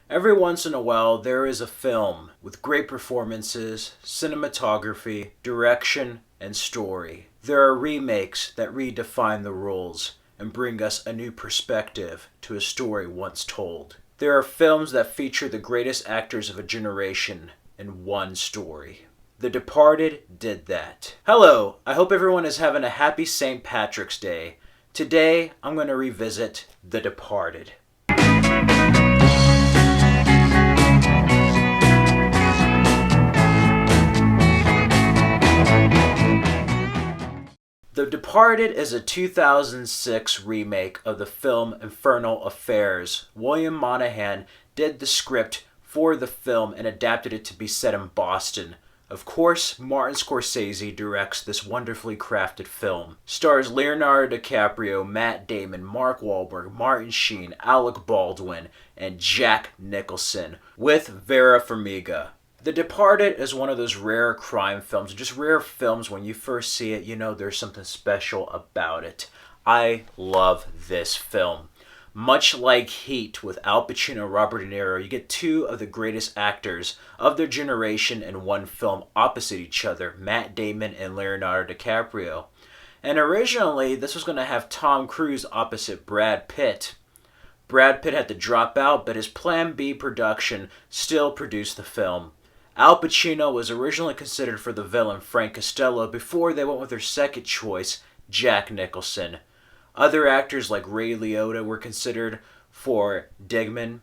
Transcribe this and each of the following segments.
Every once in a while, there is a film with great performances, cinematography, direction, and story. There are remakes that redefine the rules and bring us a new perspective to a story once told. There are films that feature the greatest actors of a generation in one story. The Departed did that. Hello, I hope everyone is having a happy St. Patrick's Day. Today, I'm going to revisit The Departed. The Departed is a 2006 remake of the film Infernal Affairs. William Monahan did the script for the film and adapted it to be set in Boston. Of course, Martin Scorsese directs this wonderfully crafted film. Stars Leonardo DiCaprio, Matt Damon, Mark Wahlberg, Martin Sheen, Alec Baldwin, and Jack Nicholson, with Vera Farmiga. The Departed is one of those rare crime films, just rare films when you first see it, you know there's something special about it. I love this film. Much like Heat with Al Pacino and Robert De Niro, you get two of the greatest actors of their generation in one film opposite each other, Matt Damon and Leonardo DiCaprio. And originally, this was going to have Tom Cruise opposite Brad Pitt. Brad Pitt had to drop out, but his Plan B production still produced the film. Al Pacino was originally considered for the villain Frank Costello before they went with their second choice, Jack Nicholson. Other actors like Ray Liotta were considered for Digman.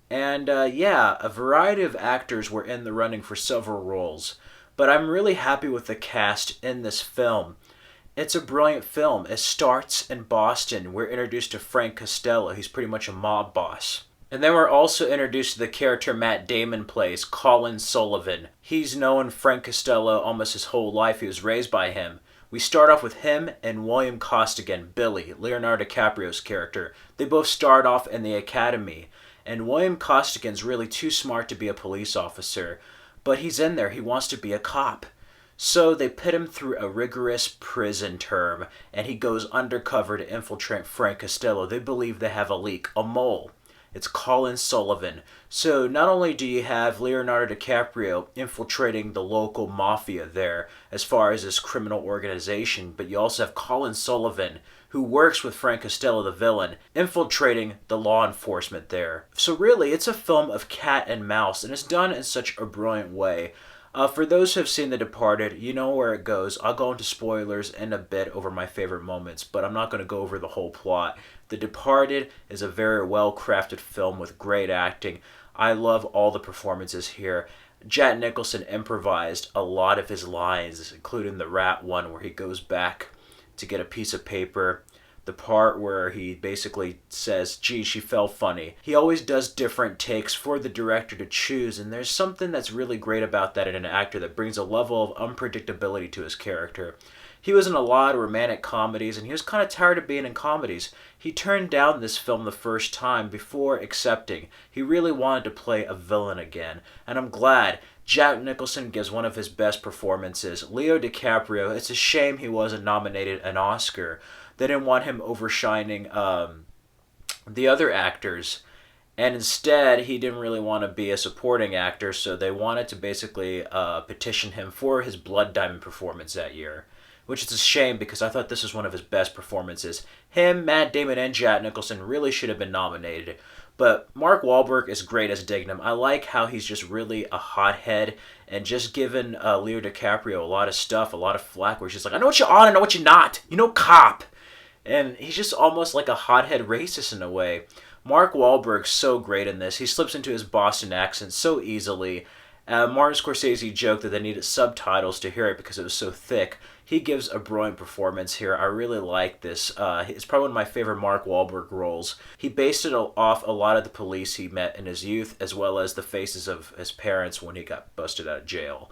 And a variety of actors were in the running for several roles. But I'm really happy with the cast in this film. It's a brilliant film. It starts in Boston. We're introduced to Frank Costello. He's pretty much a mob boss. And then we're also introduced to the character Matt Damon plays, Colin Sullivan. He's known Frank Costello almost his whole life. He was raised by him. We start off with him and William Costigan, Billy, Leonardo DiCaprio's character. They both start off in the academy. And William Costigan's really too smart to be a police officer. But he's in there. He wants to be a cop. So they put him through a rigorous prison term. And he goes undercover to infiltrate Frank Costello. They believe they have a leak, a mole. It's Colin Sullivan. So not only do you have Leonardo DiCaprio infiltrating the local mafia there as far as this criminal organization, but you also have Colin Sullivan, who works with Frank Costello, the villain, infiltrating the law enforcement there. So really, it's a film of cat and mouse, and it's done in such a brilliant way. For those who have seen The Departed, you know where it goes. I'll go into spoilers in a bit over my favorite moments, but I'm not going to go over the whole plot. The Departed is a very well-crafted film with great acting. I love all the performances here. Jack Nicholson improvised a lot of his lines, including the rat one where he goes back to get a piece of paper. The part where he basically says, gee, she fell funny. He always does different takes for the director to choose, and there's something that's really great about that in an actor that brings a level of unpredictability to his character. He was in a lot of romantic comedies, and he was kind of tired of being in comedies. He turned down this film the first time before accepting. He really wanted to play a villain again, and I'm glad. Jack Nicholson gives one of his best performances. Leo DiCaprio, it's a shame he wasn't nominated an Oscar. They didn't want him overshining the other actors. And instead, he didn't really want to be a supporting actor, so they wanted to basically petition him for his Blood Diamond performance that year. Which is a shame because I thought this was one of his best performances. Him, Matt Damon, and Jack Nicholson really should have been nominated. But Mark Wahlberg is great as Dignam. I like how he's just really a hothead and just giving Leo DiCaprio a lot of stuff, a lot of flack, where he's just like, I know what you're on, I know what you're not. You know, cop. And he's just almost like a hothead racist in a way. Mark Wahlberg's so great in this. He slips into his Boston accent so easily. Martin Scorsese joked that they needed subtitles to hear it because it was so thick. He gives a brilliant performance here. I really like this. It's probably one of my favorite Mark Wahlberg roles. He based it off a lot of the police he met in his youth, as well as the faces of his parents when he got busted out of jail.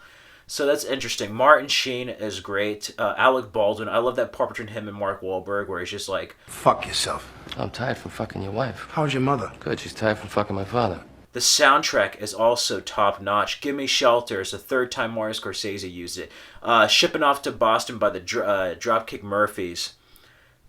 So that's interesting. Martin Sheen is great. Alec Baldwin, I love that part between him and Mark Wahlberg where he's just like, fuck yourself. I'm tired from fucking your wife. How's your mother? Good, she's tired from fucking my father. The soundtrack is also top-notch. Give Me Shelter is the third time Martin Scorsese used it. Shipping Off to Boston by the Dropkick Murphys.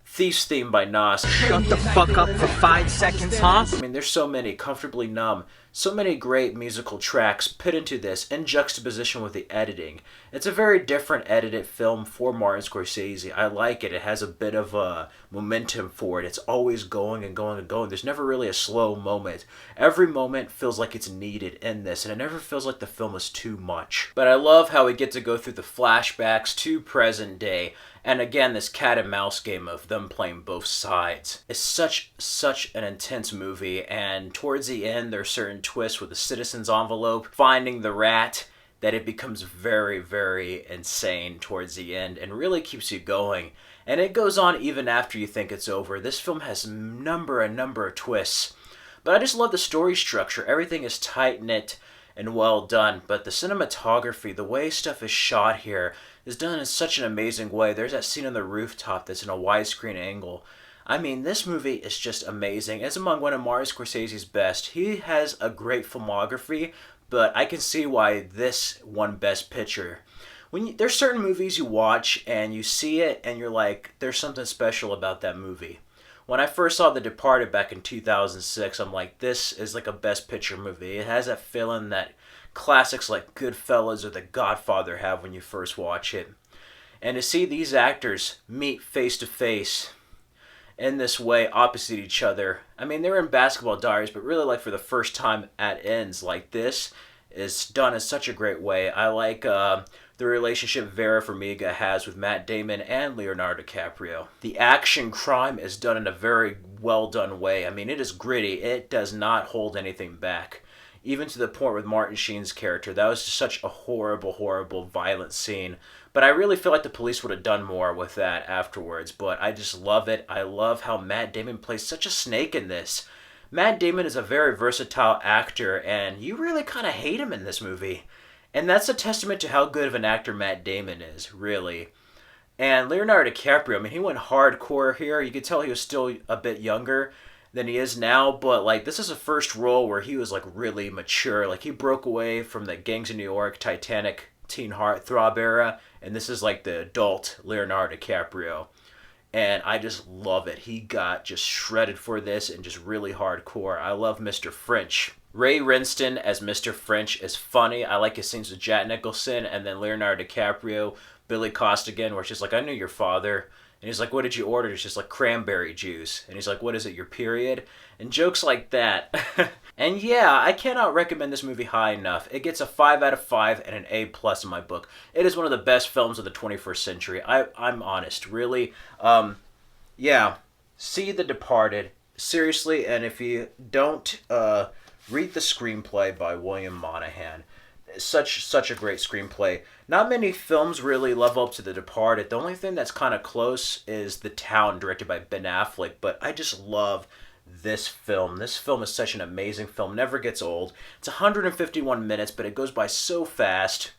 Thief's Theme by Nas. Shut the fuck up for 5 seconds, huh? I mean, there's so many. Comfortably Numb. So many great musical tracks put into this in juxtaposition with the editing. It's a very different edited film for Martin Scorsese. I like it. It has a bit of a momentum for it. It's always going and going and going. There's never really a slow moment. Every moment feels like it's needed in this, and it never feels like the film is too much. But I love how we get to go through the flashbacks to present day. And again, this cat and mouse game of them playing both sides. It's such an intense movie, and towards the end, there's certain twists with the citizen's envelope, finding the rat, that it becomes very, very insane towards the end, and really keeps you going. And it goes on even after you think it's over. This film has a number of twists. But I just love the story structure. Everything is tight-knit and well done, but the cinematography, the way stuff is shot here, is done in such an amazing way. There's that scene on the rooftop that's in a widescreen angle. I mean, this movie is just amazing. It's among one of Martin Scorsese's best. He has a great filmography, but I can see why this won Best Picture. There's certain movies you watch and you see it and you're like, there's something special about that movie. When I first saw The Departed back in 2006, I'm like, this is like a Best Picture movie. It has that feeling that classics like Goodfellas or The Godfather have when you first watch it. And to see these actors meet face to face in this way opposite each other. I mean, they were in Basketball Diaries, but really like for the first time at ends like this is done in such a great way. I like the relationship Vera Farmiga has with Matt Damon and Leonardo DiCaprio. The action crime is done in a very well done way. I mean, it is gritty. It does not hold anything back. Even to the point with Martin Sheen's character. That was just such a horrible, violent scene. But I really feel like the police would have done more with that afterwards. But I just love it. I love how Matt Damon plays such a snake in this. Matt Damon is a very versatile actor, and you really kind of hate him in this movie. And that's a testament to how good of an actor Matt Damon is, really. And Leonardo DiCaprio, I mean, he went hardcore here. You could tell he was still a bit younger than he is now, but like this is a first role where he was like really mature. Like he broke away from the Gangs of New York, Titanic, teen heartthrob era, and this is like the adult Leonardo DiCaprio. And I just love it. He got just shredded for this and just really hardcore. I love Mr. French. Ray Rinston as Mr. French is funny. I like his scenes with Jack Nicholson and then Leonardo DiCaprio, Billy Costigan, where she's like, I knew your father. And he's like, what did you order? It's just like cranberry juice. And he's like, what is it, your period? And jokes like that. And yeah, I cannot recommend this movie high enough. It gets a 5 out of 5 and an A+ in my book. It is one of the best films of the 21st century. I'm honest, really. Yeah, see The Departed. Seriously, and if you don't read the screenplay by William Monahan. Such a great screenplay. Not many films really level up to The Departed. The only thing that's kind of close is The Town, directed by Ben Affleck, but I just love this film. This film is such an amazing film. Never gets old. It's 151 minutes, but it goes by so fast.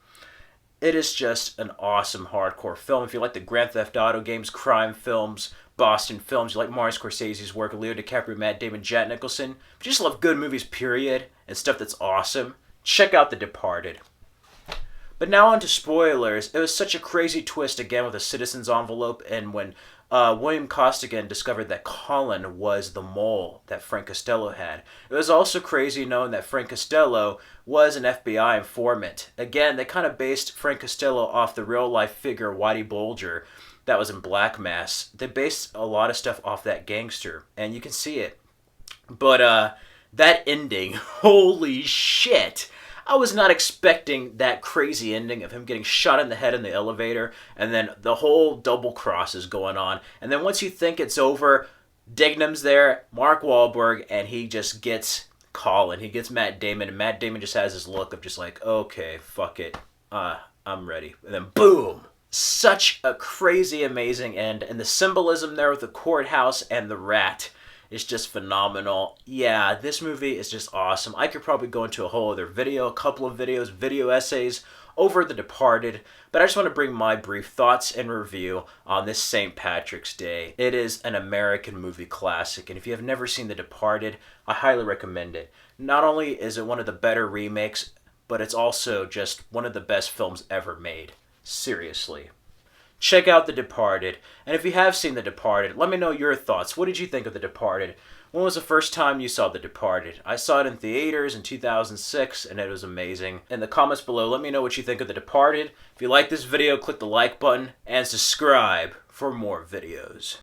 It is just an awesome hardcore film. If you like the Grand Theft Auto games, crime films, Boston films, you like Martin Scorsese's work, Leo DiCaprio, Matt Damon, Jack Nicholson, if you just love good movies, period, and stuff that's awesome, check out The Departed. But now on to spoilers. It was such a crazy twist again with a citizen's envelope, and when William Costigan discovered that Colin was the mole that Frank Costello had. It was also crazy knowing that Frank Costello was an FBI informant. Again, they kind of based Frank Costello off the real-life figure Whitey Bulger that was in Black Mass. They based a lot of stuff off that gangster, and you can see it. But that ending, holy shit! I was not expecting that crazy ending of him getting shot in the head in the elevator, and then the whole double cross is going on. And then once you think it's over, Dignam's there, Mark Wahlberg, and he just gets Colin. He gets Matt Damon, and Matt Damon just has this look of just like, okay, fuck it, I'm ready. And then boom! Such a crazy, amazing end, and the symbolism there with the courthouse and the rat is just phenomenal. Yeah, this movie is just awesome. I could probably go into a whole other video, a couple of videos, video essays over The Departed, but I just want to bring my brief thoughts and review on this St. Patrick's Day. It is an American movie classic, and if you have never seen The Departed, I highly recommend it. Not only is it one of the better remakes, but it's also just one of the best films ever made. Seriously. Check out The Departed, and if you have seen The Departed, let me know your thoughts. What did you think of The Departed? When was the first time you saw The Departed? I saw it in theaters in 2006 and it was amazing. In the comments below, let me know what you think of The Departed. If you like this video, click the like button and subscribe for more videos.